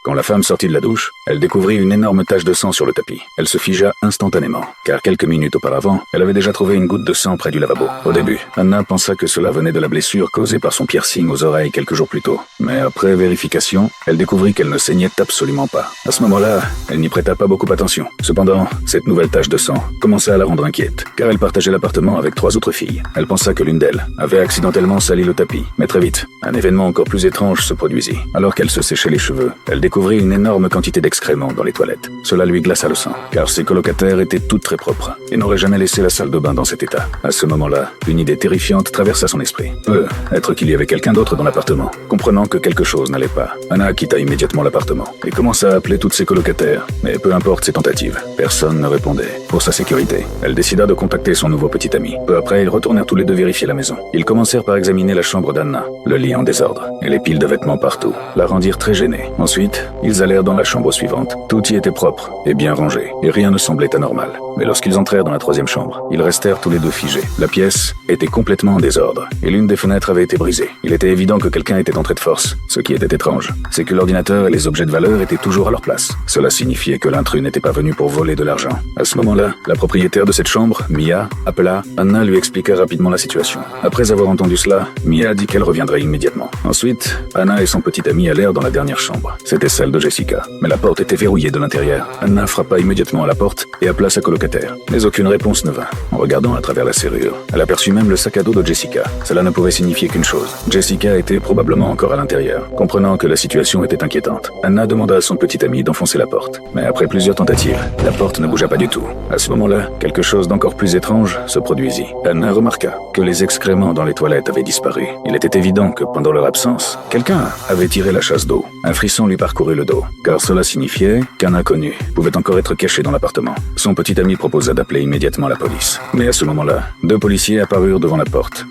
Quand la femme sortit de la douche, elle découvrit une énorme tache de sang sur le tapis. Elle se figea instantanément, car quelques minutes auparavant, elle avait déjà trouvé une goutte de sang près du lavabo. Au début, Anna pensa que cela venait de la blessure causée par son piercing aux oreilles quelques jours plus tôt. Mais après vérification, elle découvrit qu'elle ne saignait absolument pas. À ce moment-là, elle n'y prêta pas beaucoup attention. Cependant, cette nouvelle tache de sang commença à la rendre inquiète, car elle partageait l'appartement avec 3 autres filles. Elle pensa que l'une d'elles avait accidentellement sali le tapis. Mais très vite, un événement encore plus étrange se produisit. Alors qu'elle se séchait les cheveux, elle découvrit une énorme quantité d'excréments dans les toilettes. Cela lui glaça le sang, car ses colocataires étaient toutes très propres et n'auraient jamais laissé la salle de bain dans cet état. À ce moment-là, une idée terrifiante traversa son esprit. Être qu'il y avait quelqu'un d'autre dans l'appartement. Comprenant que quelque chose n'allait pas, Anna quitta immédiatement l'appartement et commença à appeler toutes ses colocataires. Mais peu importe ses tentatives, personne ne répondait. Pour sa sécurité, elle décida de contacter son nouveau petit ami. Peu après, ils retournèrent tous les deux vérifier la maison. Ils commencèrent par examiner la chambre d'Anna. Le lit en désordre et les piles de vêtements partout la rendirent très gênée. Ensuite, ils allèrent dans la chambre suivante. Tout y était propre et bien rangé, et rien ne semblait anormal. Mais lorsqu'ils entrèrent dans la 3e chambre, ils restèrent tous les deux figés. La pièce était complètement en désordre, et l'une des fenêtres avait été brisée. Il était évident que quelqu'un était entré de force. Ce qui était étrange, c'est que l'ordinateur et les objets de valeur étaient toujours à leur place. Cela signifiait que l'intrus n'était pas venu pour voler de l'argent. À ce moment-là, la propriétaire de cette chambre, Mia, appela. Anna lui expliqua rapidement la situation. Après avoir entendu cela, Mia dit qu'elle reviendrait immédiatement. Ensuite, Anna et son petit ami allèrent dans la dernière chambre. C'était celle de Jessica. Mais la porte était verrouillée de l'intérieur. Anna frappa immédiatement à la porte et appela sa colocataire. Mais aucune réponse ne vint. En regardant à travers la serrure, elle aperçut même le sac à dos de Jessica. Cela ne pouvait signifier qu'une chose. Jessica était probablement encore à l'intérieur. Comprenant que la situation était inquiétante, Anna demanda à son petit ami d'enfoncer la porte. Mais après plusieurs tentatives, la porte ne bougea pas du tout. À ce moment-là, quelque chose d'encore plus étrange se produisit. Anna remarqua que les excréments dans les toilettes avaient disparu. Il était évident que pendant leur absence, quelqu'un avait tiré la chasse d'eau. Un frisson lui parcourut le dos, car cela signifiait qu'un inconnu pouvait encore être caché dans l'appartement. Son petit ami proposa d'appeler immédiatement la police. Mais à ce moment-là, 2 policiers apparurent devant la porte.